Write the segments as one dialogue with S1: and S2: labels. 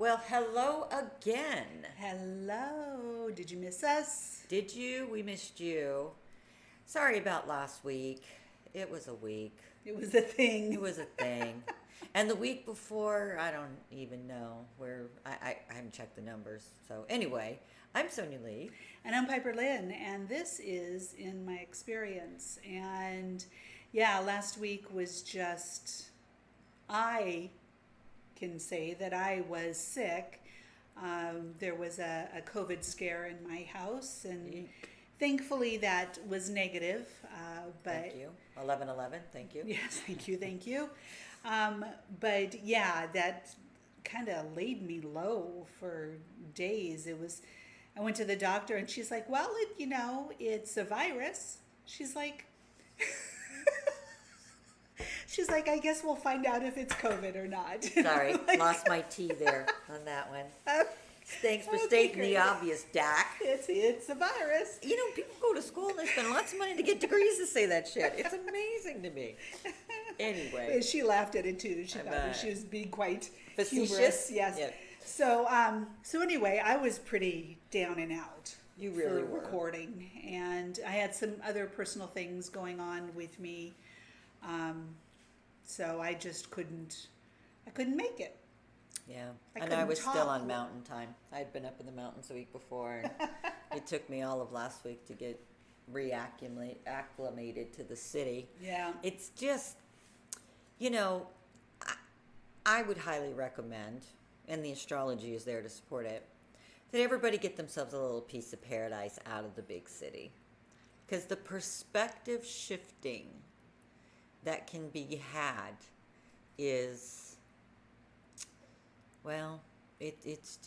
S1: Well, hello again.
S2: Hello. Did you miss us?
S1: Did you? We missed you. Sorry about last week. It was a week.
S2: It was a thing.
S1: It was a thing. And the week before, I don't even know where. I haven't checked the numbers. So anyway, I'm Sonya Lee.
S2: And I'm Piperlyne, and this is In My Experience. And yeah, last week was just, I can say that I was sick. There was a COVID scare in my house, and
S1: Eek.
S2: thankfully that was negative. But
S1: Thank you. 11/11. Thank you.
S2: yes, thank you. But yeah, that kind of laid me low for days. I went to the doctor and she's like, well, it's a virus. She's like, I guess we'll find out if it's COVID or not.
S1: Sorry, lost my tea there on that one. Thanks for
S2: Okay,
S1: stating
S2: great.
S1: the obvious, Dak.
S2: It's a virus.
S1: You know, people go to school and they spend lots of money to get degrees to say that shit. It's amazing to me. Anyway.
S2: And she laughed at it too. She
S1: I
S2: thought
S1: bet.
S2: she was being quite
S1: Facetious?
S2: humorous. Yes.
S1: Yeah.
S2: So anyway, I was pretty down and out.
S1: You really
S2: for
S1: were.
S2: recording, and I had some other personal things going on with me, so I just couldn't make it.
S1: Yeah,
S2: I
S1: and I
S2: couldn't
S1: was still
S2: talk.
S1: on mountain time. I'd been up in the mountains the week before, and it took me all of last week to get acclimated to the city.
S2: Yeah.
S1: It's just, you know, I would highly recommend, and the astrology is there to support it, that everybody get themselves a little piece of paradise out of the big city. Because the perspective shifting that can be had is, well, it's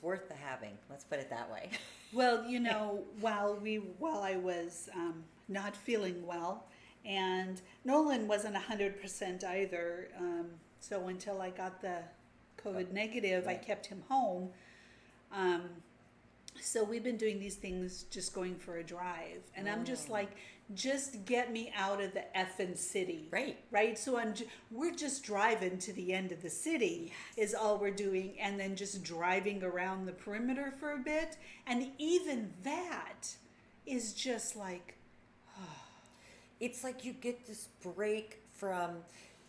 S1: worth the having. Let's put it that way.
S2: Well, while I was not feeling well, and Nolan wasn't 100% either. So until I got the COVID negative, I
S1: Right.
S2: kept him home. So we've been doing these things, just going for a drive, and I'm just like, just get me out of the effing city. Right. So we're just driving to the end of the city is all we're doing, and then just driving around the perimeter for a bit, and even that is just like,
S1: It's like you get this break from,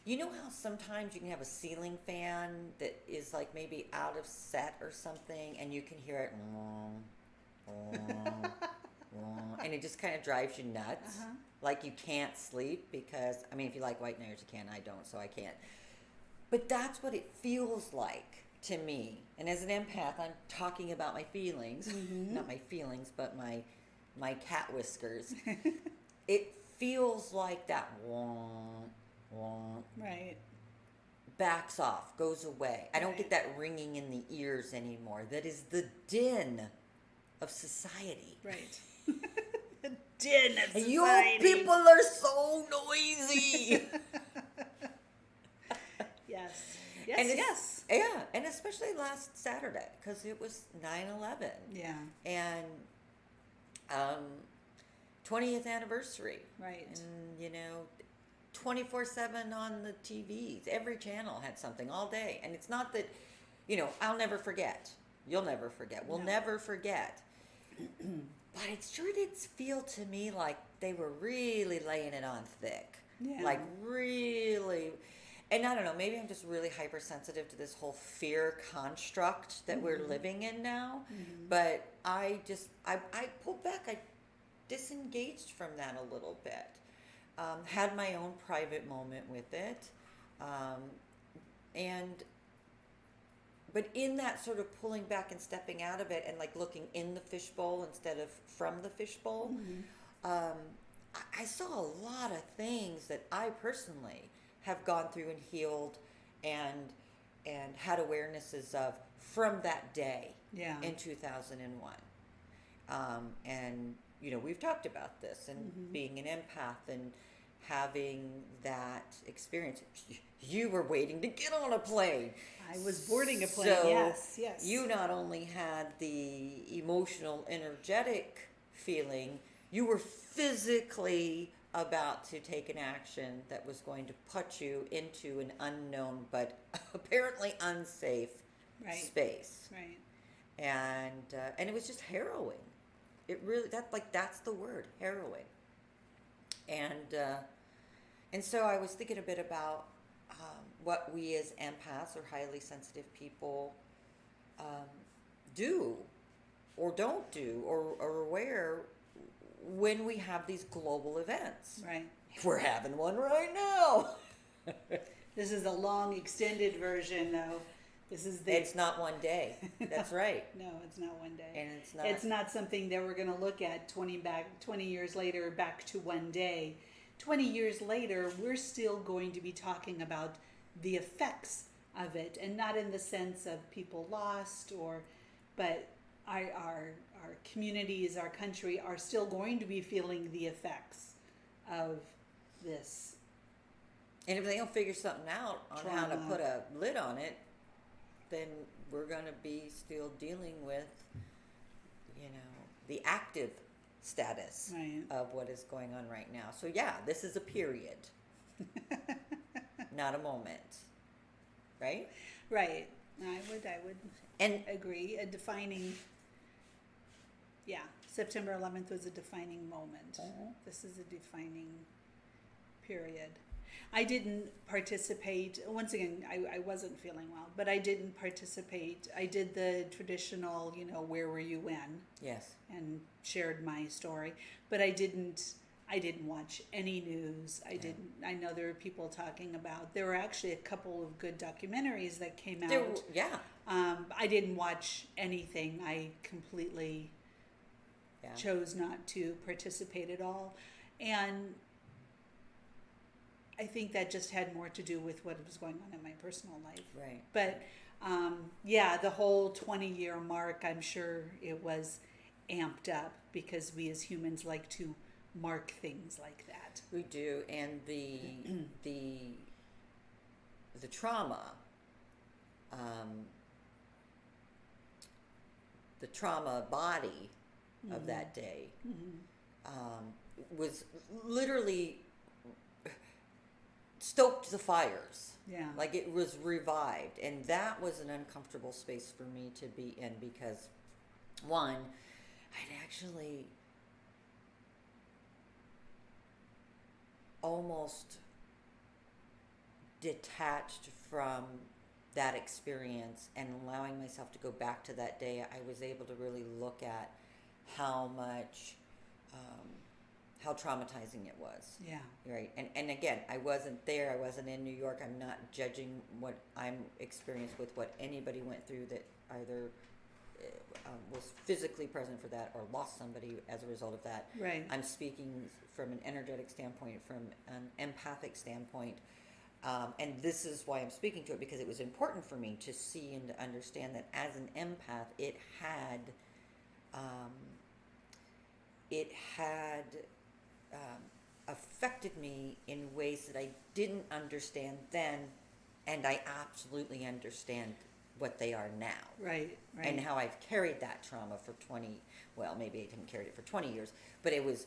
S1: you know how sometimes you can have a ceiling fan that is like maybe out of set or something, and you can hear it, and it just kind of drives you nuts. Like you can't sleep because, I mean, if you like white noise, you can. I don't, so I can't. But that's what it feels like to me. And as an empath, I'm talking about my feelings, not my feelings, but my cat whiskers. It feels like that
S2: right.
S1: backs off, goes away. I don't get that ringing in the ears anymore. That is the din of society.
S2: Right. The din of
S1: And
S2: society.
S1: you people are so noisy.
S2: Yes.
S1: And it's-
S2: Yes.
S1: Yeah, and especially last Saturday, because it was 9/11.
S2: Yeah.
S1: And 20th anniversary.
S2: Right.
S1: And, 24/7 on the TVs. Every channel had something all day. And it's not that, I'll never forget. You'll never forget. We'll
S2: No.
S1: never forget. But it sure did feel to me like they were really laying it on thick.
S2: Yeah.
S1: Like really. And I don't know, maybe I'm just really hypersensitive to this whole fear construct that we're living in now. But I pulled back. I disengaged from that a little bit. Had my own private moment with it. But in that sort of pulling back and stepping out of it and like looking in the fishbowl instead of from the fishbowl, I saw a lot of things that I personally have gone through and healed and had awarenesses of from that day in 2001. And we've talked about this and being an empath and having that experience. You were waiting to get on a plane.
S2: I was boarding a plane.
S1: So
S2: Yes.
S1: you not only had the emotional, energetic feeling, you were physically about to take an action that was going to put you into an unknown but apparently unsafe space.
S2: Right.
S1: And it was just harrowing. It really, that's the word, harrowing. And so I was thinking a bit about what we as empaths or highly sensitive people do or don't do or aware when we have these global events.
S2: Right.
S1: We're having one right now.
S2: This is a long extended version though.
S1: It's not one day. That's right.
S2: No, it's not one day.
S1: And
S2: it's not something that we're going to look at 20 years later back to one day. 20 years later, we're still going to be talking about the effects of it, and not in the sense of people lost but our communities, our country are still going to be feeling the effects of this.
S1: And if they don't figure something out on
S2: trauma,
S1: how to put a lid on it, then we're going to be still dealing with, the active status of what is going on right now. So yeah, this is a period, not a moment, right?
S2: Right. I would agree. A defining, September 11th was a defining moment. This is a defining period. I didn't participate. Once again, I wasn't feeling well, but I didn't participate. I did the traditional, where were you when?
S1: Yes.
S2: And shared my story, but I didn't watch any news. I know there were people talking about, there were actually a couple of good documentaries that came out. I didn't watch anything. I completely chose not to participate at all. And I think that just had more to do with what was going on in my personal life.
S1: Right.
S2: But the whole 20-year mark, I'm sure it was amped up because we as humans like to mark things like that.
S1: We do, and the trauma, the trauma body of that day was literally stoked the fires.
S2: Yeah.
S1: Like it was revived, and that was an uncomfortable space for me to be in because, one, I'd actually almost detached from that experience and allowing myself to go back to that day. I was able to really look at how much, how traumatizing it was.
S2: Yeah.
S1: Right. And again, I wasn't there. I wasn't in New York. I'm not judging what I'm experienced with what anybody went through that either was physically present for that or lost somebody as a result of that.
S2: Right.
S1: I'm speaking from an energetic standpoint, from an empathic standpoint. And this is why I'm speaking to it, because it was important for me to see and to understand that as an empath, it had affected me in ways that I didn't understand then, and I absolutely understand what they are now.
S2: Right.
S1: And how I've carried that trauma for maybe I didn't carry it for 20 years, but it was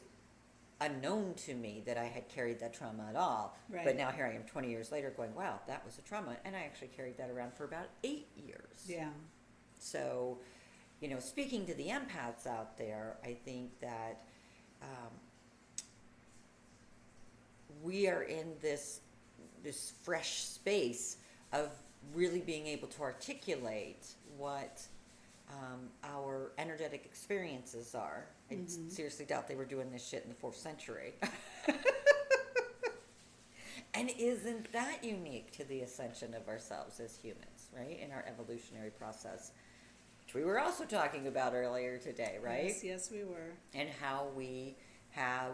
S1: unknown to me that I had carried that trauma at all.
S2: Right.
S1: But now here I am 20 years later going, wow, that was a trauma. And I actually carried that around for about 8 years.
S2: Yeah.
S1: So, speaking to the empaths out there, I think that we are in this fresh space of really being able to articulate what our energetic experiences are. I seriously doubt they were doing this shit in the 4th century. And isn't that unique to the ascension of ourselves as humans, right? In our evolutionary process, which we were also talking about earlier today, right?
S2: Yes, we were.
S1: And how we have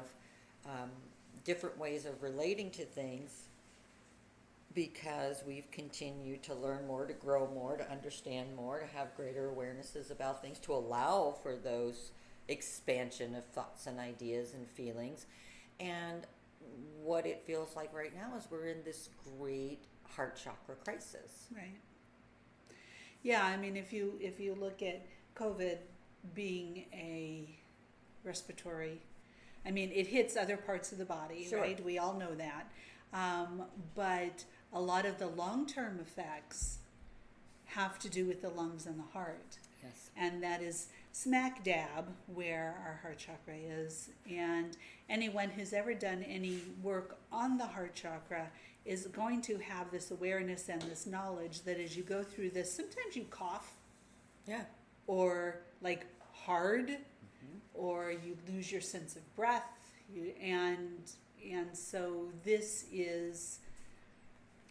S1: different ways of relating to things because we've continued to learn more, to grow more, to understand more, to have greater awarenesses about things, to allow for those expansion of thoughts and ideas and feelings. And what it feels like right now is we're in this great heart chakra crisis.
S2: Right. Yeah, I mean, if you look at COVID being a respiratory I mean, it hits other parts of the body,
S1: Sure.
S2: right? We all know that. But a lot of the long-term effects have to do with the lungs and the heart.
S1: Yes.
S2: And that is smack dab where our heart chakra is. And anyone who's ever done any work on the heart chakra is going to have this awareness and this knowledge that as you go through this, sometimes you cough.
S1: Yeah.
S2: Or like hard, or you lose your sense of breath. And so this is,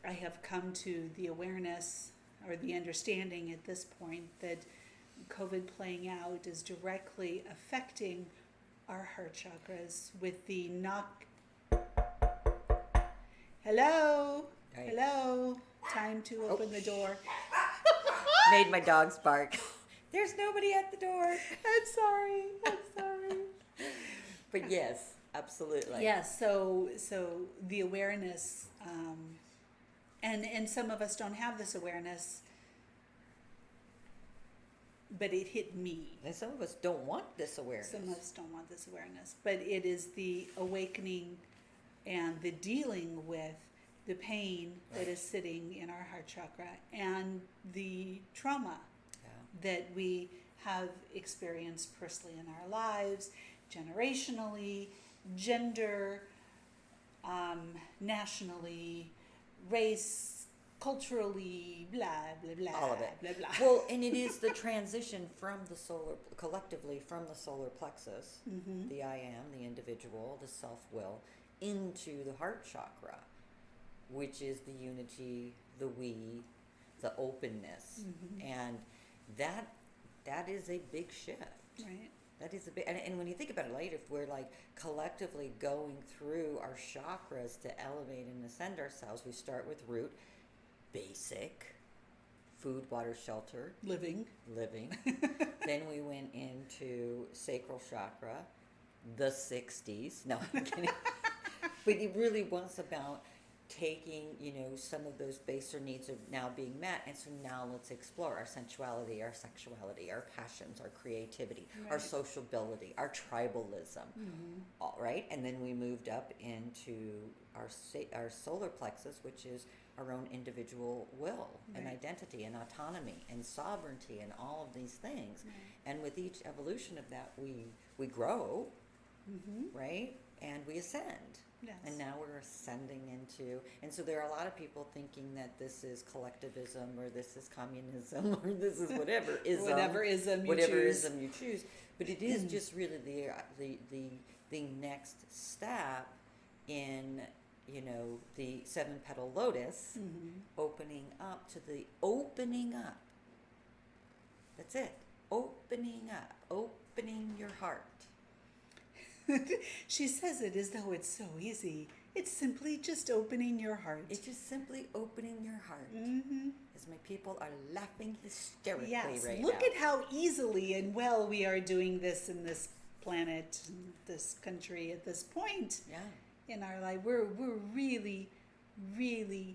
S2: I have come to the awareness or the understanding at this point that COVID playing out is directly affecting our heart chakras with the knock. Hello?
S1: Right.
S2: Hello? Time to open the door.
S1: Made my dogs bark. There's nobody at the door.
S2: I'm sorry.
S1: But yes, absolutely.
S2: Yes, so the awareness, and some of us don't have this awareness, but it hit me.
S1: And some of us don't want this awareness.
S2: Some of us don't want this awareness, but it is the awakening and the dealing with the pain that is sitting in our heart chakra and the trauma that we have experienced personally in our lives, generationally, gender, nationally, race, culturally, blah, blah, blah.
S1: All of it.
S2: Blah, blah.
S1: Well, and it is the transition from the collectively from the solar plexus, the I am, the individual, the self-will, into the heart chakra, which is the unity, the we, the openness. And that is a big shift.
S2: Right.
S1: That is a big, and when you think about it, like if we're like collectively going through our chakras to elevate and ascend ourselves, we start with root, basic, food, water, shelter, living. Then we went into sacral chakra, the 60s. No, I'm kidding. But it really was about taking, some of those baser needs are now being met, and so now let's explore our sensuality, our sexuality, our passions, our creativity, our sociability, our tribalism, all right? And then we moved up into our solar plexus, which is our own individual will and identity and autonomy and sovereignty and all of these things. And with each evolution of that, we grow, right? And we ascend.
S2: Yes.
S1: And now we're ascending into, and so there are a lot of people thinking that this is collectivism or this is communism or this is whatever ism,
S2: whatever ism
S1: you choose. But it is just really the next step in the 7-petal lotus, opening up to the opening up. That's it. Opening up, opening your heart.
S2: She says it as though it's so easy. It's simply just opening your heart.
S1: It's just simply opening your heart. As my people are laughing hysterically right now.
S2: Look at how easily and well we are doing this in this planet, this country at this point in our life. We're really, really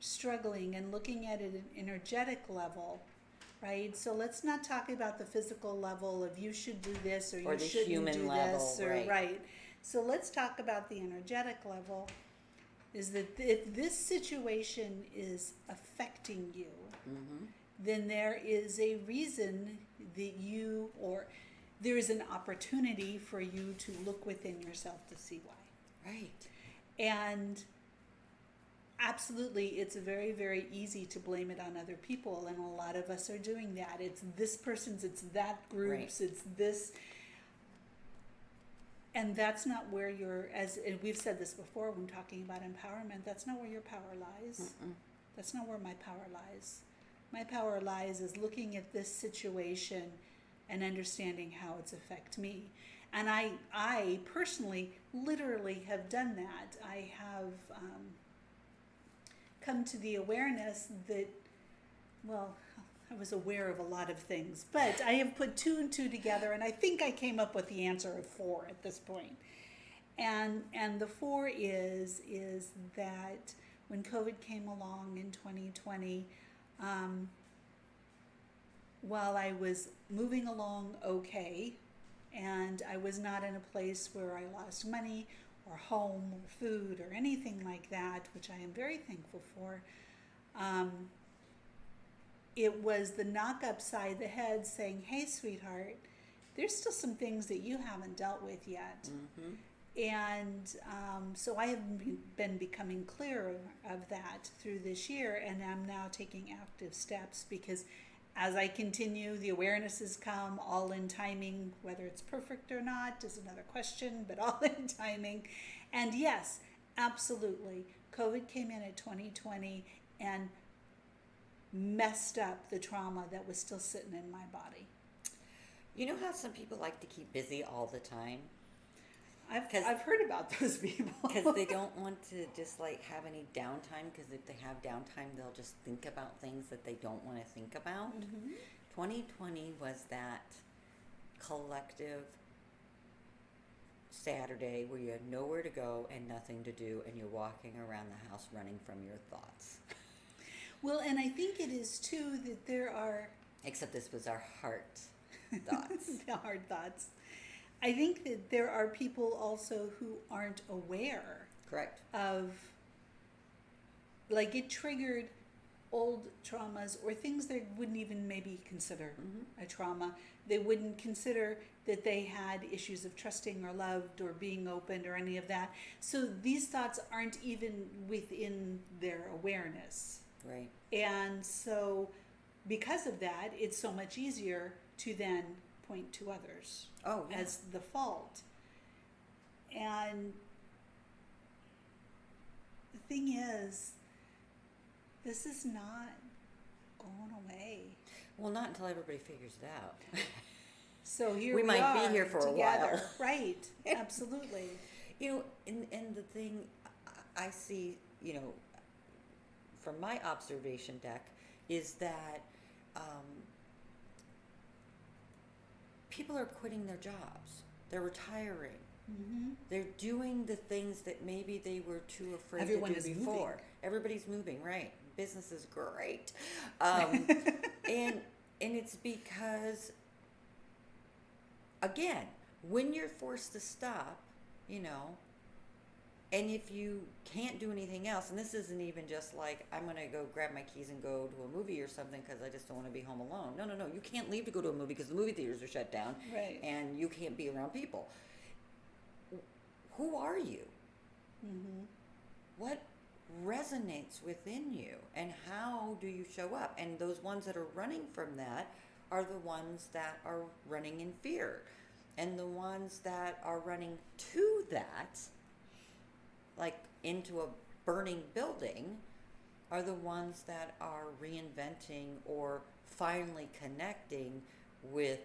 S2: struggling and looking at it at an energetic level. Right, so let's not talk about the physical level of you should do this or you shouldn't
S1: human
S2: do
S1: level,
S2: this or right. So let's talk about the energetic level. Is that if this situation is affecting you, then there is a reason that there is an opportunity for you to look within yourself to see why.
S1: Right.
S2: And absolutely, it's very, very easy to blame it on other people, and a lot of us are doing that. It's this person's, it's that group's, it's this. And that's not where and we've said this before when talking about empowerment, that's not where your power lies. That's not where my power lies. My power lies is looking at this situation and understanding how it's affect me. And I personally, literally have done that. I have come to the awareness that, I was aware of a lot of things, but I have put 2 and 2 together, and I think I came up with the answer of 4 at this point. And the 4 is that when COVID came along in 2020, while I was moving along okay, and I was not in a place where I lost money or home or food or anything like that, which I am very thankful for. It was the knock upside the head saying, hey, sweetheart, there's still some things that you haven't dealt with yet.
S1: Mm-hmm.
S2: And so I have been becoming clear of that through this year, and I'm now taking active steps because as I continue, the awarenesses come all in timing. Whether it's perfect or not is another question, but all in timing. And yes, absolutely, COVID came in at 2020 and messed up the trauma that was still sitting in my body.
S1: You know how some people like to keep busy all the time?
S2: I've heard about those people.
S1: Because they don't want to just like have any downtime, because if they have downtime, they'll just think about things that they don't want to think about. Mm-hmm. 2020 was that collective Saturday where you had nowhere to go and nothing to do, and you're walking around the house running from your thoughts.
S2: Well, and I think it is too that there are...
S1: Except this was our heart thoughts.
S2: The hard thoughts. I think that there are people also who aren't aware.
S1: Correct.
S2: Of, like, it triggered old traumas or things they wouldn't even maybe consider a trauma. They wouldn't consider that they had issues of trusting or loved or being open or any of that. So these thoughts aren't even within their awareness.
S1: Right.
S2: And so because of that, it's so much easier to then point to others as the fault. And the thing is, this is not going away.
S1: Well, not until everybody figures it out.
S2: So here
S1: we
S2: we
S1: might
S2: are
S1: be here for
S2: together.
S1: a while.
S2: Right, absolutely.
S1: You know, and the thing I see, you know, from my observation deck is that people are quitting their jobs. They're retiring. Mm-hmm. They're doing the things that maybe they were too afraid to do before. Moving. Everybody's moving, right? Business is great. And it's because, again, when you're forced to stop, you know, and if you can't do anything else, and this isn't even just like, I'm going to go grab my keys and go to a movie or something because I just don't want to be home alone. No. You can't leave to go to a movie because the movie theaters are shut down.
S2: Right.
S1: And you can't be around people. Who are you? Mm-hmm. What resonates within you? And how do you show up? And those ones that are running from that are the ones that are running in fear. And the ones that are running to that, like into a burning building, are the ones that are reinventing or finally connecting with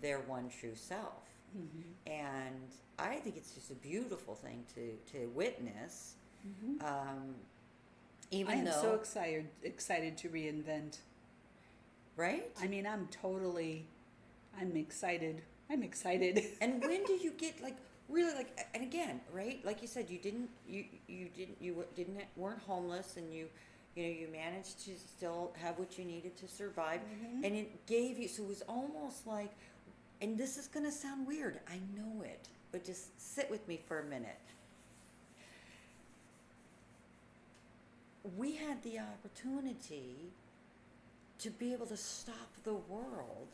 S1: their one true self. Mm-hmm. And I think it's just a beautiful thing to witness. Mm-hmm. Even though
S2: I am so excited to reinvent.
S1: Right?
S2: I mean, I'm excited. And
S1: when do you get like really like? And again, right? Like you said, you weren't homeless, and you managed to still have what you needed to survive, mm-hmm. and it gave you. So it was almost like, and this is going to sound weird, I know it, but just sit with me for a minute. We had the opportunity to be able to stop the world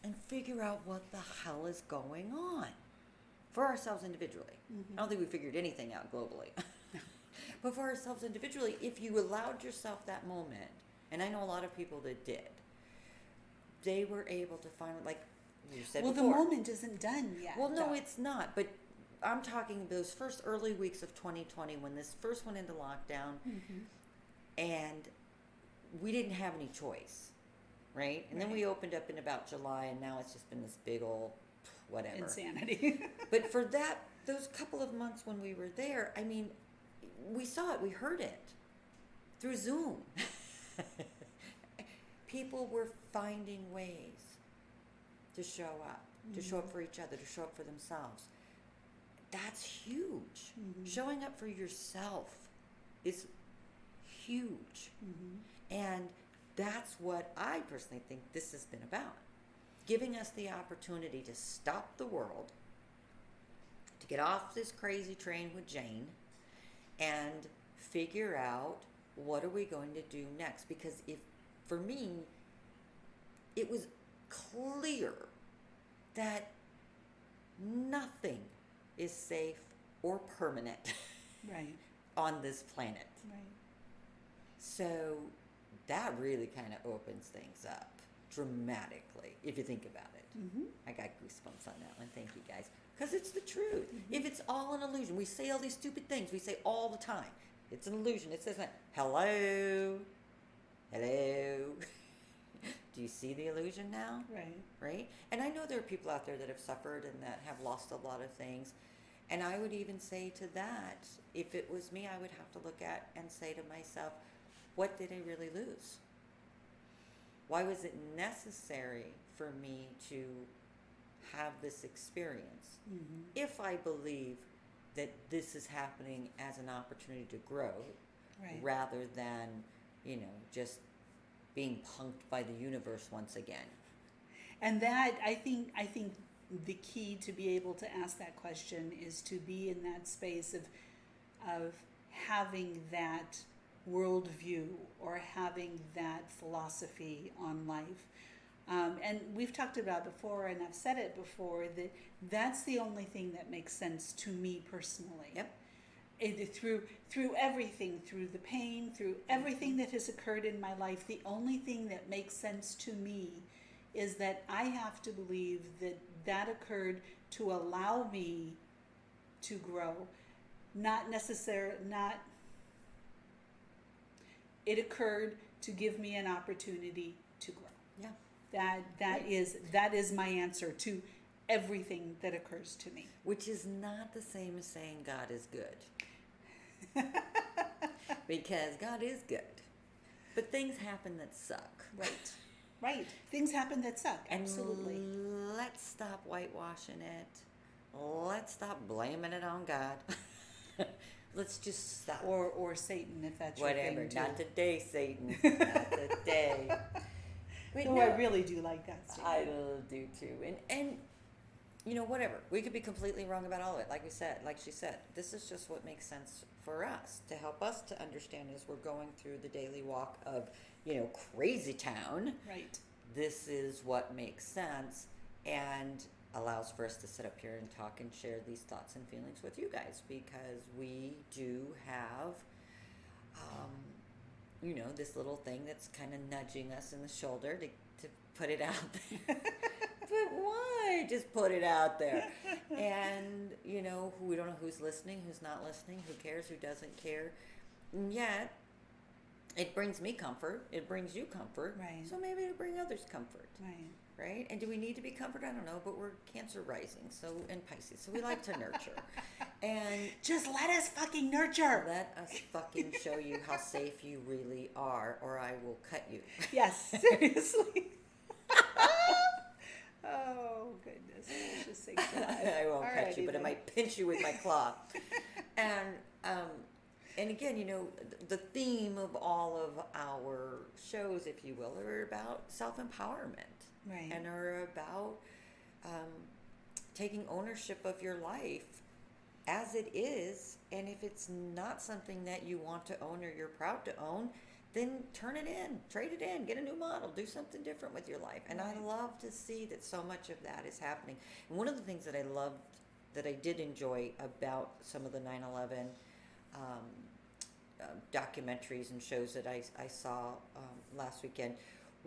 S1: and figure out what the hell is going on for ourselves individually. Mm-hmm. I don't think we figured anything out globally. But for ourselves individually, if you allowed yourself that moment, and I know a lot of people that did, they were able to find, like you said before.
S2: Well, the moment isn't done yet.
S1: Well, no, it's not. But I'm talking those first early weeks of 2020 when this first went into lockdown, mm-hmm. and we didn't have any choice, right? And then we opened up in about July, and now it's just been this big old whatever.
S2: Insanity.
S1: But for those couple of months when we were there, I mean, we saw it, we heard it through Zoom. People were finding ways to show up, mm-hmm. to show up for each other, to show up for themselves. That's huge. Mm-hmm. Showing up for yourself is huge. Mm-hmm. And that's what I personally think this has been about. giving us the opportunity to stop the world, to get off this crazy train with Jane, and figure out what are we going to do next. Because for me, it was clear that nothing is safe or permanent
S2: Right.
S1: on this planet.
S2: Right.
S1: So that really kind of opens things up dramatically, if you think about it.
S2: Mm-hmm.
S1: I got goosebumps on that one. Thank you, guys. Because it's the truth. If it's all an illusion, we say all these stupid things. We say all the time. It's an illusion. It says that. Hello. Hello. Do you see the illusion now?
S2: Right.
S1: Right? And I know there are people out there that have suffered and that have lost a lot of things. And I would even say to that, if it was me, I would have to look at and say to myself, what did I really lose? Why was it necessary for me to have this experience?
S2: Mm-hmm.
S1: If I believe that this is happening as an opportunity to grow,
S2: Right.
S1: rather than, just being punked by the universe once again.
S2: And that, I think the key to be able to ask that question is to be in that space of having that worldview or having that philosophy on life. And we've talked about before, and I've said it before, that that's the only thing that makes sense to me personally.
S1: Yep.
S2: Through everything, through the pain, through everything that has occurred in my life, the only thing that makes sense to me is that I have to believe that occurred to allow me to grow, it occurred to give me an opportunity to grow.
S1: Yeah.
S2: That is my answer to everything that occurs to me.
S1: Which is not the same as saying God is good. Because God is good. But things happen that suck.
S2: Right. Right. Things happen that suck. Absolutely.
S1: And let's stop whitewashing it. Let's stop blaming it on God. Let's just stop.
S2: Or Satan, if that's your
S1: Whatever.
S2: thing too.
S1: Not today, Satan. Not today. Wait,
S2: Though
S1: no.
S2: I really do like that statement.
S1: I do too. And whatever. We could be completely wrong about all of it. Like she said, this is just what makes sense for us, to help us to understand as we're going through the daily walk of, crazy town.
S2: Right.
S1: This is what makes sense and allows for us to sit up here and talk and share these thoughts and feelings with you guys, because we do have, this little thing that's kind of nudging us in the shoulder to put it out there. But why? Just put it out there. And, we don't know who's listening, who's not listening, who cares, who doesn't care. And yet, it brings me comfort. It brings you comfort.
S2: Right.
S1: So maybe it'll bring others comfort.
S2: Right.
S1: Right? And do we need to be comforted? I don't know, but we're Cancer rising, and Pisces, so we like to nurture. And
S2: just let us fucking nurture.
S1: let us fucking show you how safe you really are, or I will cut you.
S2: Yes, seriously. Oh, goodness. Let's just say goodbye.
S1: I won't cut you, but I
S2: Alrighty
S1: might pinch you with my claw. And again, the theme of all of our shows, if you will, are about self-empowerment.
S2: Right.
S1: And are about taking ownership of your life as it is. And if it's not something that you want to own or you're proud to own, then turn it in, trade it in, get a new model, do something different with your life. And
S2: Right.
S1: I love to see that so much of that is happening. And one of the things that I loved, that I did enjoy about some of the 9/11 documentaries and shows that I saw last weekend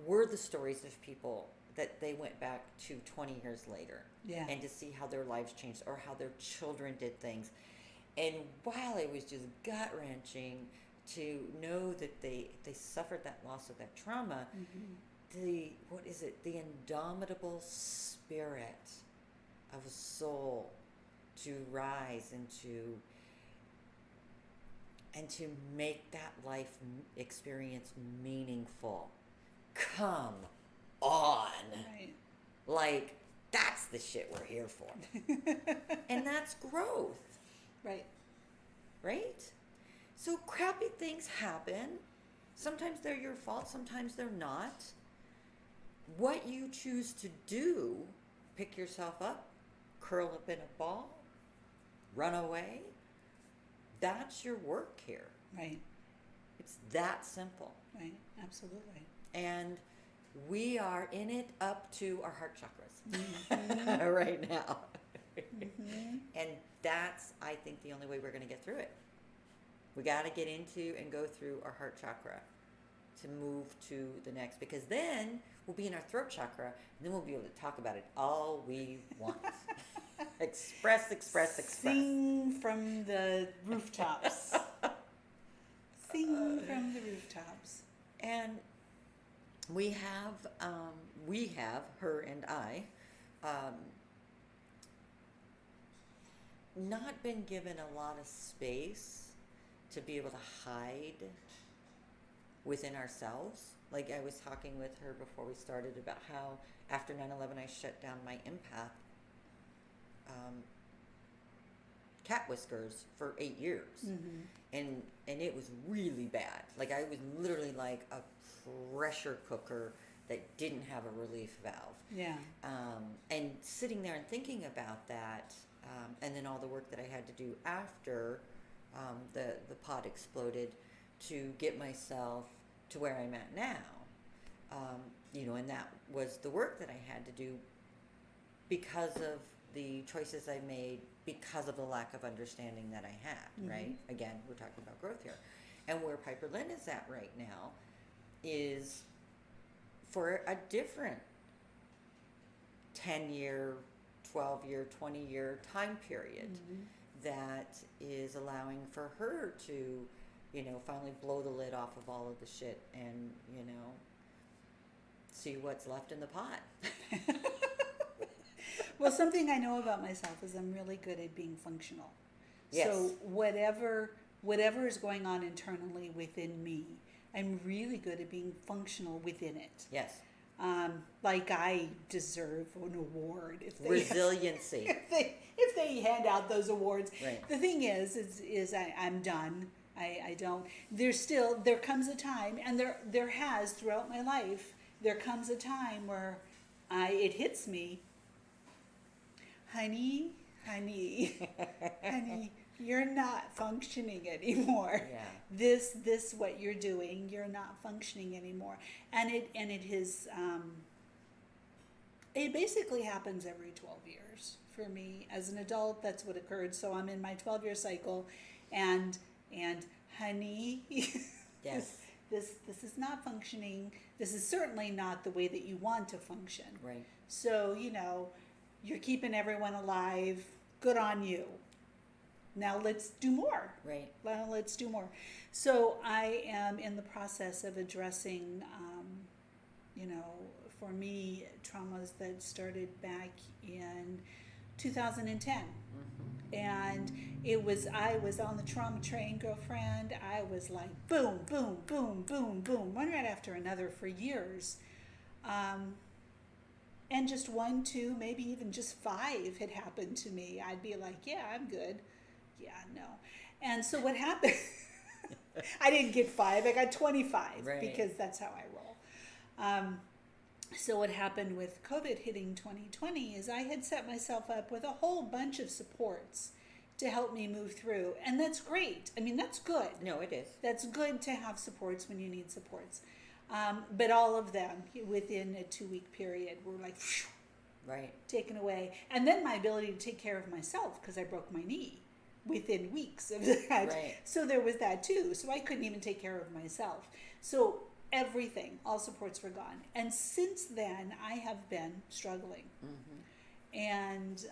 S1: were the stories of people that they went back to 20 years later.
S2: Yeah.
S1: And to see how their lives changed or how their children did things. And while it was just gut-wrenching to know that they suffered that loss of that trauma, the indomitable spirit of a soul to rise and to make that life experience meaningful. Come on.
S2: Right.
S1: Like, that's the shit we're here for. And that's growth.
S2: Right.
S1: Right? So crappy things happen. Sometimes they're your fault, sometimes they're not. what you choose to do, pick yourself up, curl up in a ball, run away, that's your work here.
S2: Right.
S1: It's that simple.
S2: Right. Absolutely.
S1: And we are in it up to our heart chakras
S2: Mm-hmm.
S1: right now.
S2: Mm-hmm.
S1: And that's, I think, the only way we're going to get through it. We got to get into and go through our heart chakra to move to the next, because then we'll be in our throat chakra, and then we'll be able to talk about it all we want. Express.
S2: Sing from the rooftops. Sing from the rooftops.
S1: And we have her and I, not been given a lot of space to be able to hide within ourselves. Like I was talking with her before we started about how after 9/11 I shut down my empath cat whiskers for 8 years.
S2: Mm-hmm.
S1: And it was really bad. Like I was literally like a pressure cooker that didn't have a relief valve.
S2: Yeah.
S1: And sitting there and thinking about that, and then all the work that I had to do after the pod exploded to get myself to where I'm at now, and that was the work that I had to do because of the choices I made, because of the lack of understanding that I had,
S2: Mm-hmm.
S1: right? Again, we're talking about growth here. And where Piperlyne is at right now is for a different 10-year, 12-year, 20-year time period
S2: Mm-hmm.
S1: that is allowing for her to, finally blow the lid off of all of the shit and, see what's left in the pot.
S2: Well, something I know about myself is I'm really good at being functional.
S1: Yes.
S2: So whatever is going on internally within me, I'm really good at being functional within it.
S1: Yes.
S2: Like I deserve an award if they
S1: Resiliency.
S2: if they hand out those awards.
S1: Right.
S2: The thing is I'm done. I don't. There comes a time, and there has throughout my life. There comes a time where it hits me. Honey, you're not functioning anymore.
S1: Yeah.
S2: This what you're doing, you're not functioning anymore. And it is it basically happens every 12 years for me. As an adult, that's what occurred. So I'm in my 12-year cycle, and honey,
S1: Yes.
S2: this is not functioning. This is certainly not the way that you want to function.
S1: Right.
S2: So, you're keeping everyone alive. Good on you. Now let's do more.
S1: Right.
S2: Well, let's do more. So I am in the process of addressing, for me, traumas that started back in 2010.
S1: Mm-hmm.
S2: And I was on the trauma train, girlfriend. I was like, boom, boom, boom, boom, boom, one right after another for years. And just 1, 2, maybe even just 5 had happened to me. I'd be like, yeah, I'm good. Yeah, no. And so what happened, I didn't get 5, I got 25,
S1: right.
S2: Because that's how I roll. So what happened with COVID hitting 2020 is I had set myself up with a whole bunch of supports to help me move through. And that's great. I mean, that's good.
S1: No, it is.
S2: That's good to have supports when you need supports. But all of them within a 2-week period were like, phew,
S1: right,
S2: taken away. And then my ability to take care of myself, because I broke my knee within weeks of that.
S1: Right.
S2: So there was that too. So I couldn't even take care of myself. So everything, all supports were gone. And since then, I have been struggling.
S1: Mm-hmm.
S2: And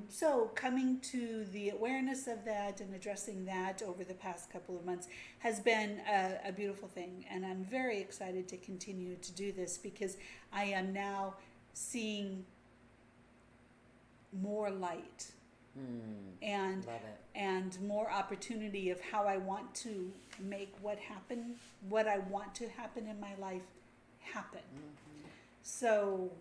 S2: so coming to the awareness of that and addressing that over the past couple of months has been a beautiful thing. And I'm very excited to continue to do this because I am now seeing more light and
S1: Love it.
S2: and more opportunity of how I want to make what I want to happen in my life happen.
S1: Mm-hmm.
S2: So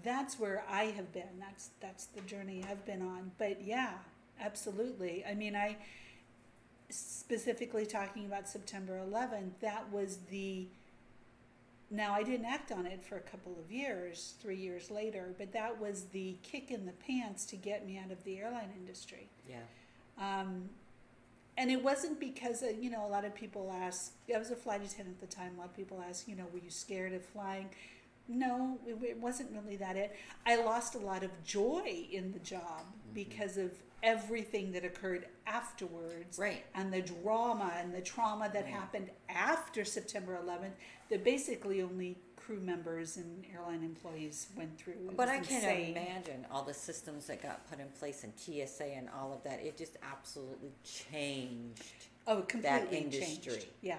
S2: that's where I have been. That's the journey I've been on. But yeah, absolutely. I mean, I specifically talking about September 11th, that was the now I didn't act on it for a couple of years, 3 years later, but that was the kick in the pants to get me out of the airline industry.
S1: Yeah.
S2: And it wasn't because, a lot of people ask, I was a flight attendant at the time, a lot of people ask, were you scared of flying? No, it wasn't really that it. I lost a lot of joy in the job because of everything that occurred afterwards.
S1: Right.
S2: And the drama and the trauma that happened after September 11th that basically only crew members and airline employees went through.
S1: But I can't imagine all the systems that got put in place in TSA and all of that. It just absolutely changed
S2: completely
S1: that industry.
S2: Changed. Yeah.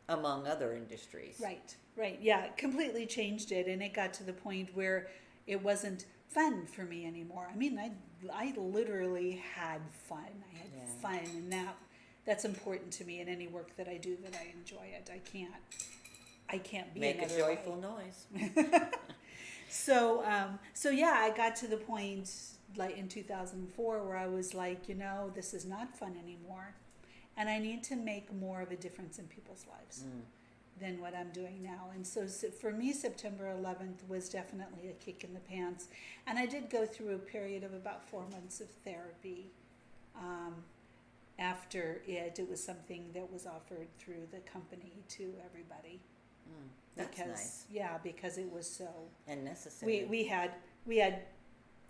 S1: Among other industries.
S2: Right. Yeah, it completely changed it, and it got to the point where it wasn't fun for me anymore. I mean, I literally had fun. I had fun, and that's important to me in any work that I do, that I enjoy it. I can't be
S1: Make a
S2: another
S1: joyful
S2: way.
S1: noise.
S2: So yeah, I got to the point like in 2004 where I was like, this is not fun anymore, and I need to make more of a difference in people's lives than what I'm doing now. And so for me, September 11th was definitely a kick in the pants, and I did go through a period of about 4 months of therapy. After it was something that was offered through the company to everybody.
S1: That's nice.
S2: Yeah, because it was so
S1: and necessary.
S2: We had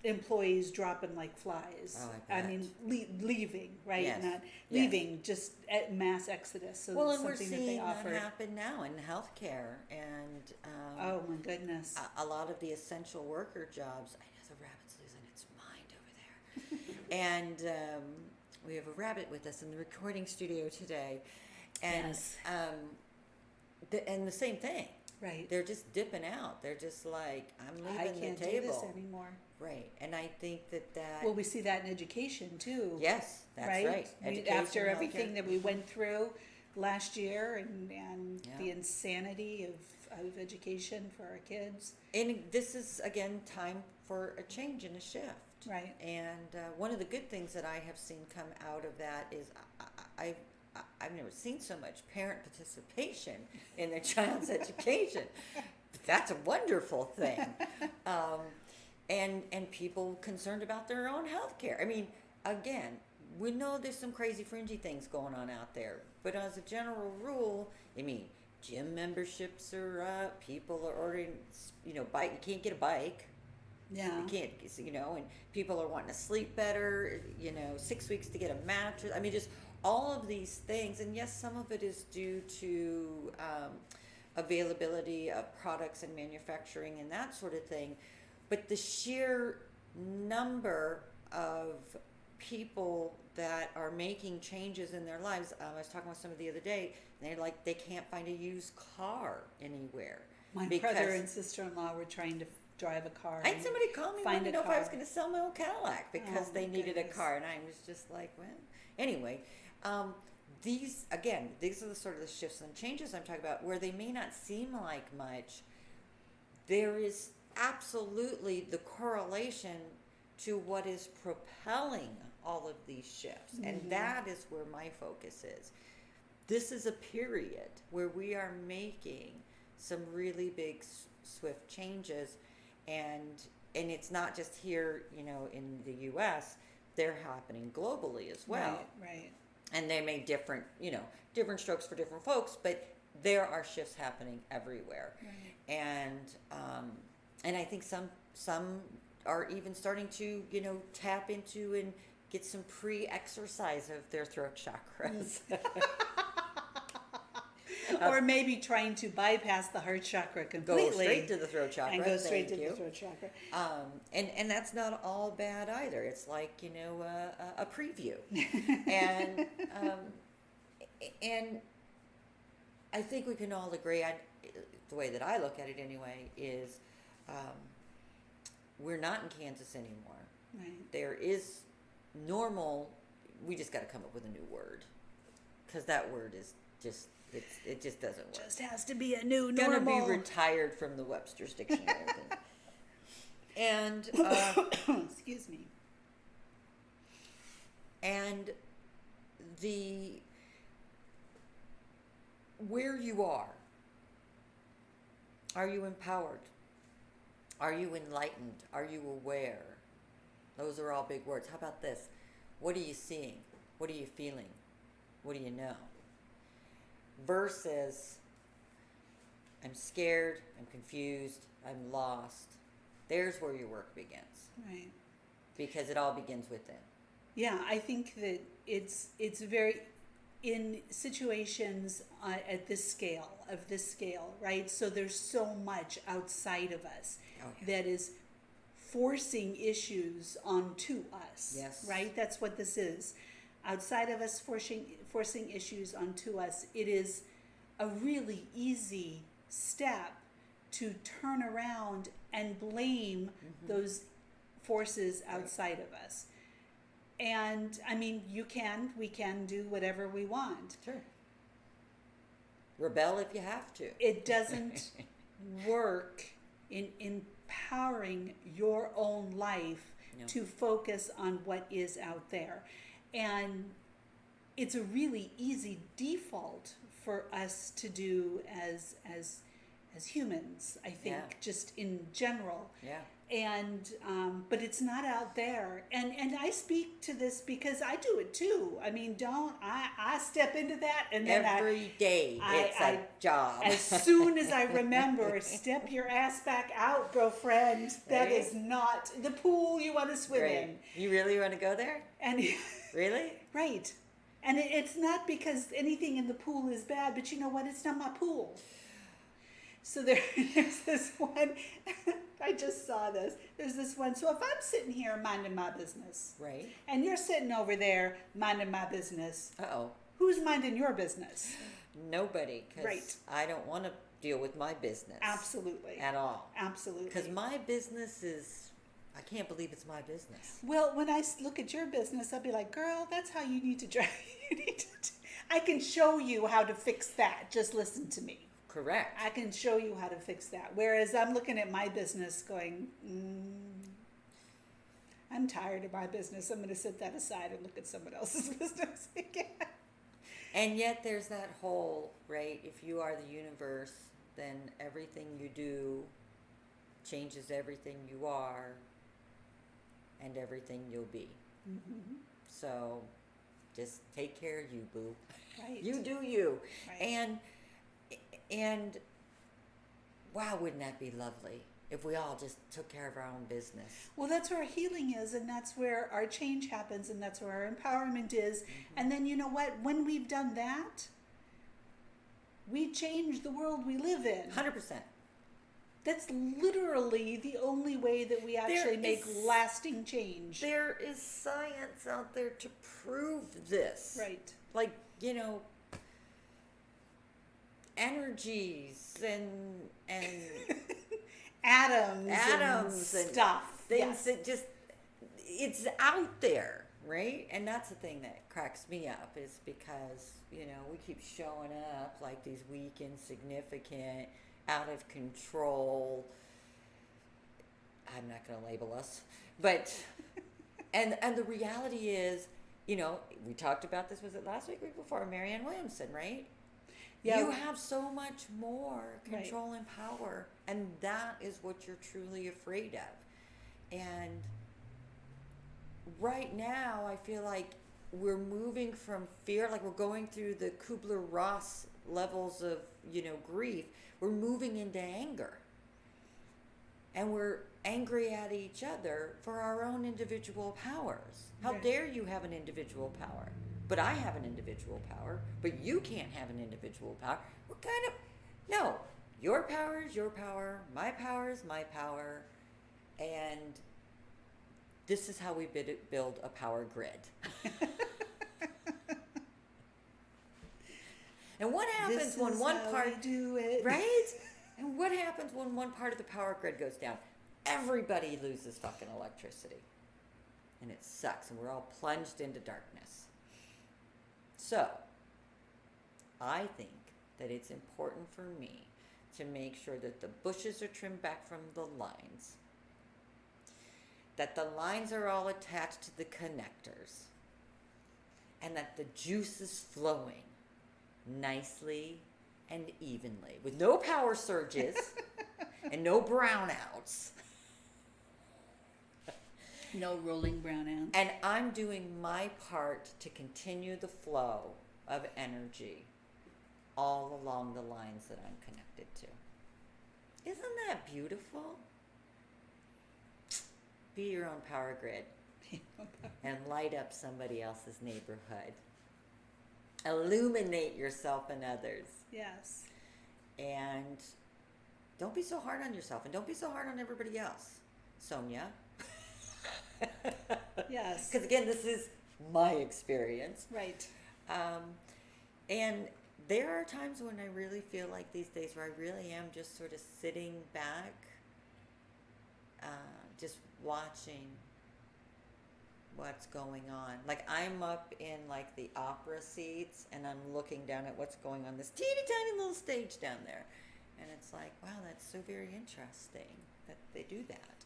S2: employees dropping like flies.
S1: Oh, I bet.
S2: mean, leaving, right?
S1: Yes.
S2: Not leaving, just at mass exodus. So
S1: Well,
S2: it's
S1: and we're
S2: something
S1: seeing
S2: that they offered.
S1: happen now in healthcare, and
S2: Oh my goodness!
S1: a lot of the essential worker jobs. I know the rabbit's losing its mind over there, and we have a rabbit with us in the recording studio today, and
S2: Yes.
S1: And the same thing.
S2: Right.
S1: They're just dipping out. They're just like, I'm leaving
S2: I can't
S1: the table.
S2: do this anymore.
S1: Right, and I think that.
S2: Well, we see that in education too.
S1: Yes, that's right.
S2: After everything
S1: healthcare.
S2: that we went through last year and the insanity of education for our kids.
S1: And this is, again, time for a change and a shift.
S2: Right.
S1: And one of the good things that I have seen come out of that is I've never seen so much parent participation in their child's education. That's a wonderful thing. And people concerned about their own health care. I mean, again, we know there's some crazy fringy things going on out there, but as a general rule, I mean, gym memberships are up, people are ordering, bike, you can't get a bike.
S2: Yeah.
S1: You can't, and people are wanting to sleep better, 6 weeks to get a mattress. I mean, just all of these things. And yes, some of it is due to availability of products and manufacturing and that sort of thing. But the sheer number of people that are making changes in their lives, I was talking with somebody the other day, and they're like, they can't find a used car anywhere.
S2: My brother and sister-in-law were trying to drive a car.
S1: I had somebody call me wanting to know if I was
S2: car.
S1: going to sell my old Cadillac because they needed a car, and I was just like, well, anyway. These are the sort of the shifts and changes I'm talking about, where they may not seem like much. There is absolutely the correlation to what is propelling all of these shifts, and that is where my focus is. This is a period where we are making some really big, swift changes, and it's not just here, in the U.S. They're happening globally as well.
S2: Right.
S1: And they may different strokes for different folks, but there are shifts happening everywhere. Right. And I think some are even starting to, tap into and get some pre-exercise of their throat chakras.
S2: Or maybe trying to bypass the heart chakra completely.
S1: Go straight to the throat chakra.
S2: And go straight to the throat chakra.
S1: And that's not all bad either. It's like, a preview. And I think we can all agree, the way that I look at it anyway, is we're not in Kansas anymore.
S2: Right.
S1: There is normal, we just got to come up with a new word. Because that word is just... It just doesn't work.
S2: Just has to be a new
S1: normal.
S2: normal.
S1: Gonna be retired from the Webster's Dictionary. And
S2: excuse me.
S1: And where you are Are you empowered? Are you enlightened? Are you aware? Those are all big words. How about this? What are you seeing? What are you feeling? What do you know? Versus, I'm scared, I'm confused, I'm lost. There's where your work begins.
S2: Right.
S1: Because it all begins within.
S2: Yeah, I think that it's very, in situations at this scale, right? So there's so much outside of us that is forcing issues onto us.
S1: Yes.
S2: Right? That's what this is. Outside of us forcing issues onto us, it is a really easy step to turn around and blame those forces outside of us. And I mean, we can do whatever we want.
S1: Sure. Rebel if you have to.
S2: It doesn't work in empowering your own life to focus on what is out there. And it's a really easy default for us to do as humans, I think, just in general. Yeah. And but it's not out there. And I speak to this because I do it too. I mean, I step into that and then
S1: every day it's a job.
S2: As soon as I remember, step your ass back out, girlfriend. That is not the pool you want to swim in.
S1: You really want to go there?
S2: And
S1: really?
S2: Right. And it's not because anything in the pool is bad, but you know what? It's not my pool. So there's this one, I just saw this. There's this one. So if I'm sitting here minding my business,
S1: right,
S2: and you're sitting over there minding my business, who's minding your business?
S1: Nobody, because I don't want to deal with my business.
S2: Absolutely.
S1: At all.
S2: Absolutely.
S1: Because my business is, I can't believe it's my business.
S2: Well, when I look at your business, I'll be like, girl, that's how you need to drive. I can show you how to fix that. Just listen to me.
S1: Correct.
S2: I can show you how to fix that. Whereas I'm looking at my business going, I'm tired of my business. I'm going to set that aside and look at someone else's business again.
S1: And yet there's that whole, right, if you are the universe, then everything you do changes everything you are and everything you'll be. Mm-hmm. So just take care of you, boo.
S2: Right.
S1: You do you.
S2: Right.
S1: And wow, wouldn't that be lovely if we all just took care of our own business?
S2: Well, that's where our healing is, and that's where our change happens, and that's where our empowerment is. Mm-hmm. And then you know what? When we've done that, we change the world we live in.
S1: 100%.
S2: That's literally the only way that we actually make lasting change.
S1: There is science out there to prove this.
S2: Right.
S1: Like, you know, energies and
S2: atoms and stuff,
S1: things that just, it's out there, right? And that's the thing that cracks me up, is because, you know, we keep showing up like these weak, insignificant, out of control, I'm not going to label us, but and the reality is, you know, we talked about this, was it last week before, Marianne Williamson, right? Yeah. You have so much more control and power, and that is what you're truly afraid of. And right now, I feel like we're moving from fear, like we're going through the Kubler-Ross levels of, you know, grief. We're moving into anger. And we're angry at each other for our own individual powers. How dare you have an individual power? But I have an individual power, but you can't have an individual power. What kind of, no, your power is your power, my power is my power, and this is how we build a power grid. And what happens when one part,
S2: do it,
S1: right? And what happens when one part of the power grid goes down? Everybody loses fucking electricity. And it sucks, and we're all plunged into darkness. So, I think that it's important for me to make sure that the bushes are trimmed back from the lines, that the lines are all attached to the connectors, and that the juice is flowing nicely and evenly with no power surges, and no brownouts.
S2: No rolling brownouts.
S1: And I'm doing my part to continue the flow of energy all along the lines that I'm connected to. Isn't that beautiful? Be your own power grid and light up somebody else's neighborhood. Illuminate yourself and others.
S2: Yes.
S1: And don't be so hard on yourself, and don't be so hard on everybody else, Sonya.
S2: Yes.
S1: Because again, this is my experience.
S2: Right.
S1: And there are times when I really feel like these days where I really am just sort of sitting back, just watching what's going on. Like I'm up in like the opera seats and I'm looking down at what's going on this teeny tiny little stage down there. And it's like, wow, that's so very interesting that they do that.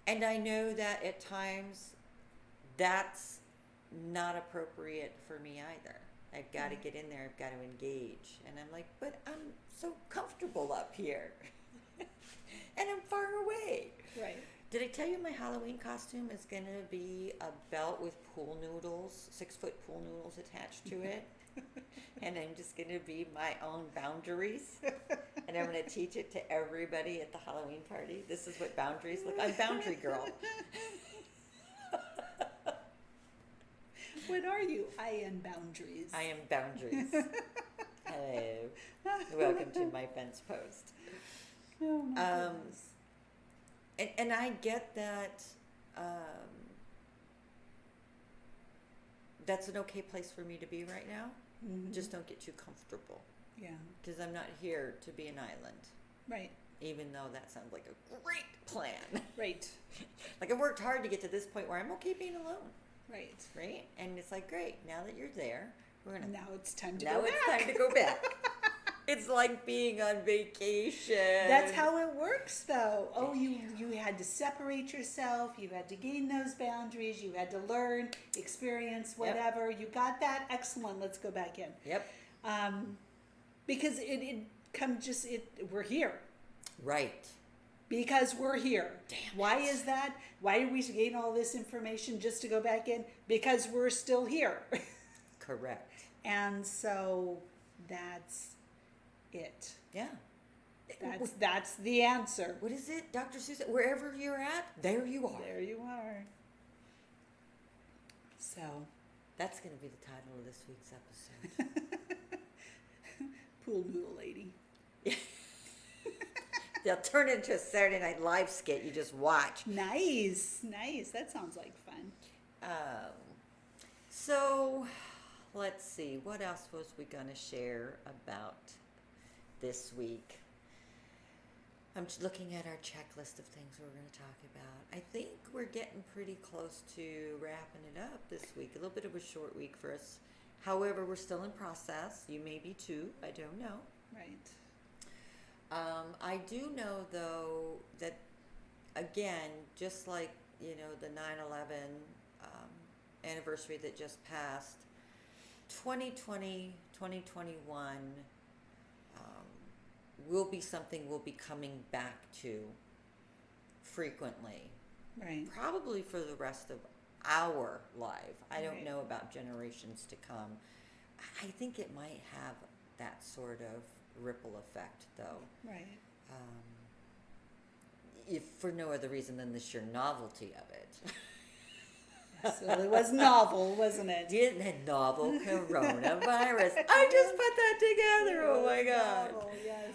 S1: And I know that at times that's not appropriate for me either. I've got to get in there, I've got to engage. And I'm like, but I'm so comfortable up here. And I'm far away.
S2: Right.
S1: Did I tell you my Halloween costume is going to be a belt with pool noodles, 6-foot pool noodles attached to it? And I'm just going to be my own boundaries. And I'm going to teach it to everybody at the Halloween party. This is what boundaries look like. I'm boundary girl.
S2: What are you? I am boundaries.
S1: I am boundaries. Hello. Welcome to my fence post.
S2: Oh my goodness.
S1: And I get that that's an okay place for me to be right now.
S2: Mm-hmm.
S1: Just don't get too comfortable.
S2: Yeah.
S1: Because I'm not here to be an island.
S2: Right.
S1: Even though that sounds like a great plan.
S2: Right.
S1: Like I worked hard to get to this point where I'm okay being alone.
S2: Right.
S1: Right? And it's like, great, now that you're there, we're gonna
S2: Now it's time to
S1: now
S2: go
S1: it's
S2: back.
S1: time to go back. It's like being on vacation.
S2: That's how it works, though. Oh, you had to separate yourself. You had to gain those boundaries. You had to learn, experience, whatever. You got that. Excellent. Let's go back in.
S1: Yep.
S2: Because we're here.
S1: Right.
S2: Because we're here.
S1: Damn
S2: Why
S1: it.
S2: is that? Why did we gain all this information just to go back in? Because we're still here.
S1: Correct.
S2: And so that's it.
S1: Yeah.
S2: That's the answer.
S1: What is it, Dr. Seuss? Wherever you're at, there you are.
S2: There you are. So
S1: That's going to be the title of this week's episode.
S2: Pool noodle lady.
S1: They'll turn it into a Saturday Night Live skit. You just watch.
S2: Nice. That sounds like fun.
S1: So, let's see. What else was we going to share about this week? I'm just looking at our checklist of things we're going to talk about. I think we're getting pretty close to wrapping it up this week. A little bit of a short week for us. However, we're still in process. You may be too. I don't know.
S2: Right.
S1: I do know, though, that, again, just like, the 9/11 anniversary that just passed, 2020, 2021 will be something we'll be coming back to frequently.
S2: Right.
S1: Probably for the rest of our life. I don't
S2: Right.
S1: know about generations to come. I think it might have that sort of ripple effect, though.
S2: Right.
S1: If for no other reason than the sheer novelty of it.
S2: So it was novel, wasn't it?
S1: Didn't novel coronavirus. I just put that together. Oh my god.
S2: Novel, yes.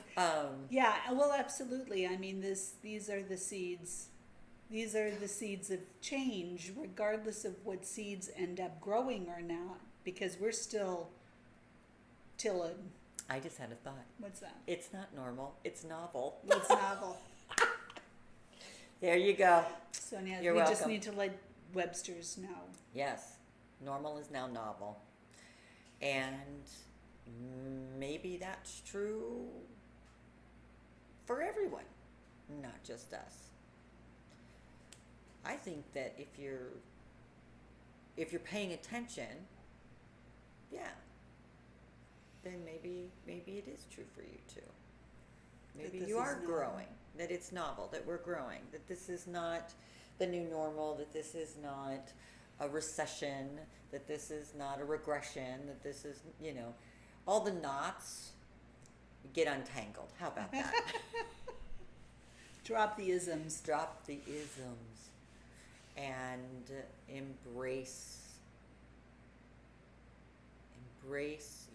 S2: Yeah, well, absolutely. I mean, these are the seeds. These are the seeds of change, regardless of what seeds end up growing or not, because we're still tilling.
S1: I just had a thought.
S2: What's that?
S1: It's not normal. It's novel.
S2: It's novel.
S1: There you go.
S2: Sonia,
S1: You're
S2: we
S1: welcome.
S2: just need to let Webster's know.
S1: Yes. Normal is now novel. And maybe that's true for everyone, not just us. I think that if you're paying attention, yeah, then maybe it is true for you too. Maybe
S2: this
S1: you
S2: is
S1: are
S2: normal.
S1: growing. that it's novel, that we're growing, that this is not the new normal, that this is not a recession, that this is not a regression, that this is, all the knots get untangled. How about that?
S2: Drop the isms.
S1: Drop the isms and embrace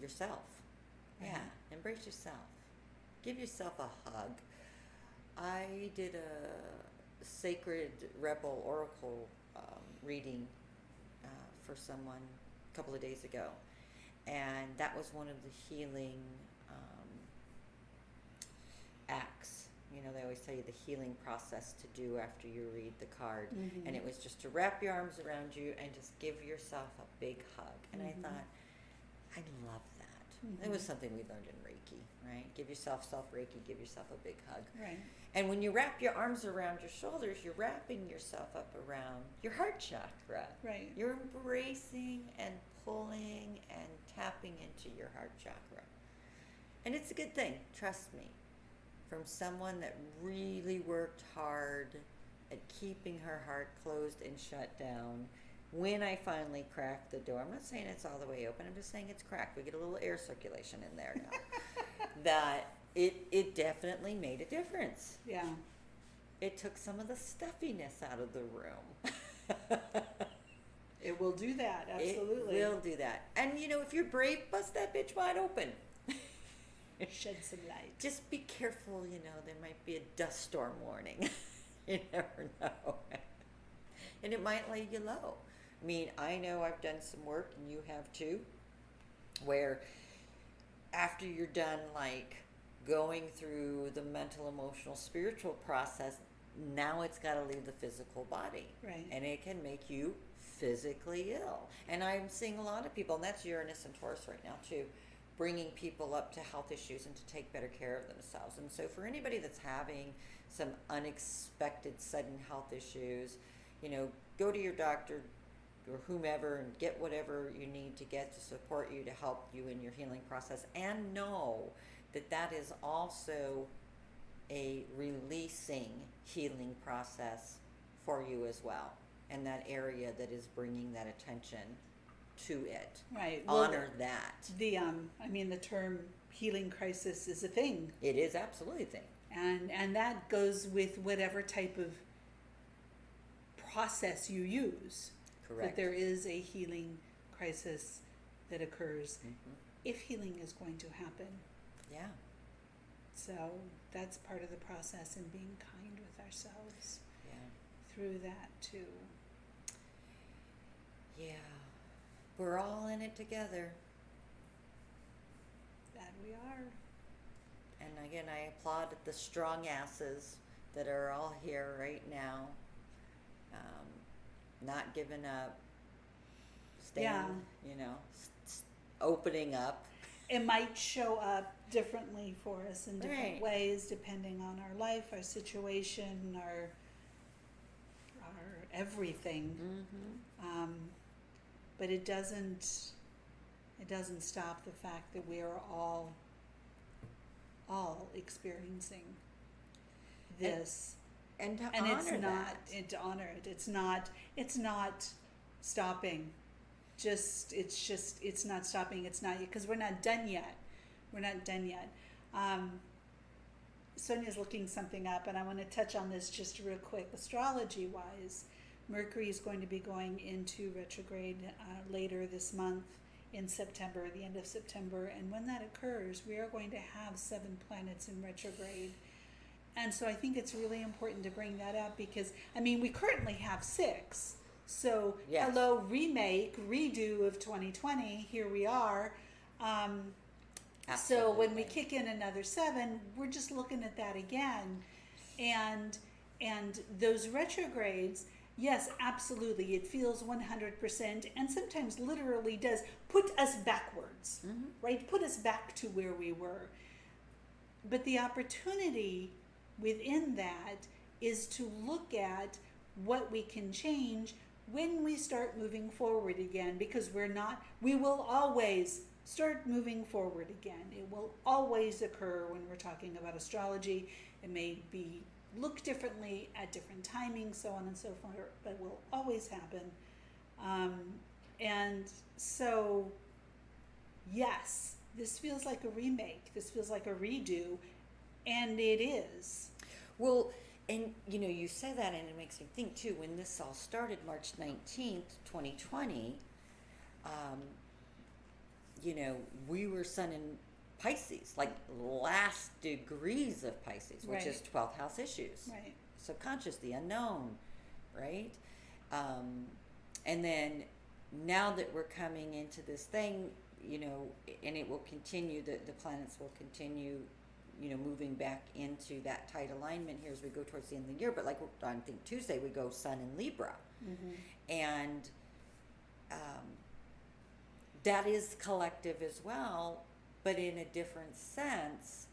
S1: yourself. Yeah, embrace yourself. Give yourself a hug. I did a sacred rebel oracle reading for someone a couple of days ago, and that was one of the healing acts. They always tell you the healing process to do after you read the card, and it was just to wrap your arms around you and just give yourself a big hug. And I thought, I love that. It was something we learned in Reiki, right? Give yourself self-Reiki, give yourself a big hug.
S2: Right.
S1: And when you wrap your arms around your shoulders, you're wrapping yourself up around your heart chakra.
S2: Right.
S1: You're embracing and pulling and tapping into your heart chakra. And it's a good thing, trust me. From someone that really worked hard at keeping her heart closed and shut down. When I finally cracked the door, I'm not saying it's all the way open, I'm just saying it's cracked. We get a little air circulation in there now. That it definitely made a difference.
S2: Yeah.
S1: It took some of the stuffiness out of the room.
S2: It will do that, absolutely.
S1: It will do that. And if you're brave, bust that bitch wide open.
S2: Shed some light.
S1: Just be careful, there might be a dust storm warning. You never know. And it might lay you low. I mean, I know I've done some work, and you have too, where after you're done, like, going through the mental, emotional, spiritual process, now it's got to leave the physical body.
S2: Right.
S1: And it can make you physically ill. And I'm seeing a lot of people, and that's Uranus and Taurus right now too, bringing people up to health issues and to take better care of themselves. And so for anybody that's having some unexpected sudden health issues, go to your doctor or whomever and get whatever you need to get to support you, to help you in your healing process. And know that that is also a releasing healing process for you as well. And that area that is bringing that attention to it.
S2: Right.
S1: Honor that.
S2: The term healing crisis is a thing.
S1: It is absolutely a thing.
S2: And that goes with whatever type of process you use.
S1: Correct.
S2: That there is a healing crisis that occurs if healing is going to happen.
S1: Yeah.
S2: So that's part of the process, and being kind with ourselves through that too.
S1: Yeah. We're all in it together.
S2: That we are.
S1: And again, I applaud the strong asses that are all here right now. Not giving up. Staying, opening up.
S2: It might show up differently for us in different ways, depending on our life, our situation, our everything. But it doesn't stop the fact that we are all experiencing this.
S1: And to
S2: and
S1: honor
S2: it's not
S1: that.
S2: to honor it. It's not stopping. It's not stopping. It's not, because we're not done yet. Sonya's looking something up, and I want to touch on this just real quick. Astrology wise, Mercury is going to be going into retrograde later this month in September, the end of September. And when that occurs, we are going to have 7 planets in retrograde. And so I think it's really important to bring that up, because, we currently have 6. So, hello, remake, redo of 2020, here we are. So when we kick in another 7, we're just looking at that again. And those retrogrades, yes, absolutely, it feels 100%, and sometimes literally does put us backwards, right? Put us back to where we were. But the opportunity within that is to look at what we can change when we start moving forward again, because we will always start moving forward again. It will always occur when we're talking about astrology. It may be look differently at different timings, so on and so forth, but will always happen. And so, yes, this feels like a remake. This feels like a redo, and it is.
S1: Well, and you say that, and it makes me think too. When this all started, March 19th, 2020, we were Sun in Pisces, like last degrees of Pisces, which is 12th house issues,
S2: right?
S1: Subconscious, the unknown, right? And then now that we're coming into this thing, and it will continue. The planets will continue, moving back into that tight alignment here as we go towards the end of the year. But like I think Tuesday we go Sun in Libra, and that is collective as well, but in a different sense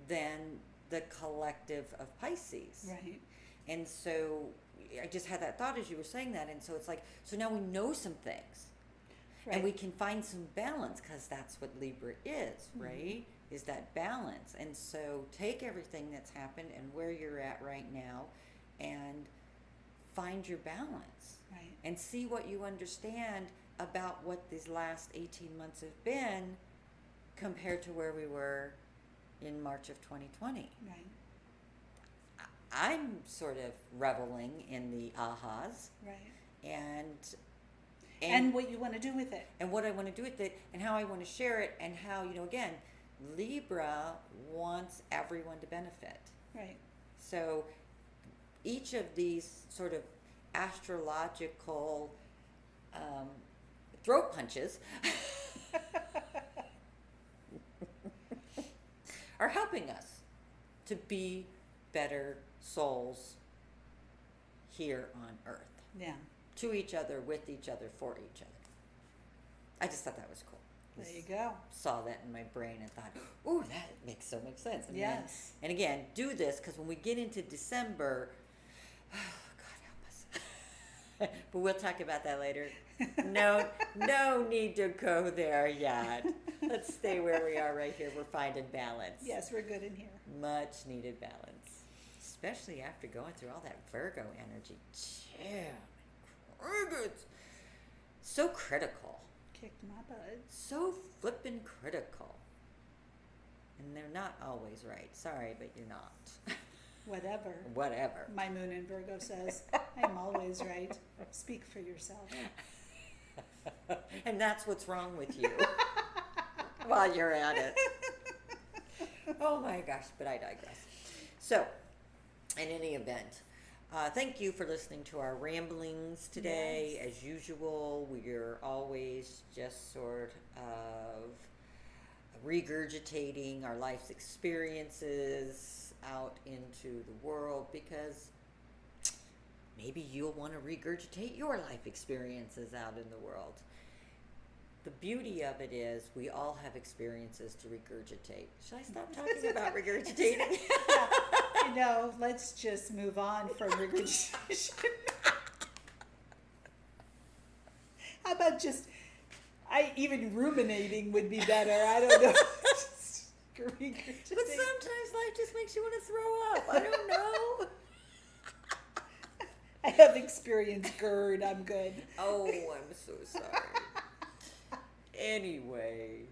S1: than the collective of Pisces.
S2: Right.
S1: And so I just had that thought as you were saying that, and so it's like, so now we know some things, and we can find some balance, because that's what Libra is, right? Is that balance. And so take everything that's happened and where you're at right now, and find your balance,
S2: right?
S1: And see what you understand about what these last 18 months have been compared to where we were in March of 2020.
S2: Right.
S1: I'm sort of reveling in the ahas,
S2: right?
S1: And
S2: what you want to do with it,
S1: and what I want to do with it, and how I want to share it, and how, again, Libra wants everyone to benefit.
S2: right?
S1: So each of these sort of astrological throat punches are helping us to be better souls here on Earth.
S2: Yeah.
S1: To each other, with each other, for each other. I just thought that was cool.
S2: There you go.
S1: Saw that in my brain and thought, ooh, that makes so much sense. And
S2: yes.
S1: And again, do this, because when we get into December, oh, God help us. But we'll talk about that later. No need to go there yet. Let's stay where we are right here. We're finding balance.
S2: Yes, we're good in here.
S1: Much needed balance. Especially after going through all that Virgo energy. Crickets. So critical.
S2: Kicked my butt.
S1: So flippin' critical. And they're not always right. Sorry, but you're not. Whatever.
S2: My moon in Virgo says, I'm always right. Speak for yourself.
S1: And that's what's wrong with you while you're at it. Oh my gosh, but I digress. So, in any event, thank you for listening to our ramblings today.
S2: Yes.
S1: As usual, we're always just sort of regurgitating our life's experiences out into the world, because maybe you'll want to regurgitate your life experiences out in the world. The beauty of it is we all have experiences to regurgitate. Should I stop talking about regurgitating?
S2: Yeah. Let's just move on from regurgitation. How about even ruminating would be better. I don't know.
S1: But sometimes life just makes you want to throw up. I don't know.
S2: I have experienced GERD. I'm good.
S1: Oh, I'm so sorry. Anyway,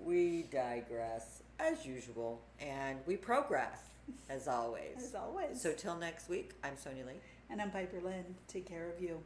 S1: we digress as usual, and we progress as always.
S2: As always.
S1: So till next week, I'm Sonya Lee.
S2: And I'm Piperlyne. Take care of you.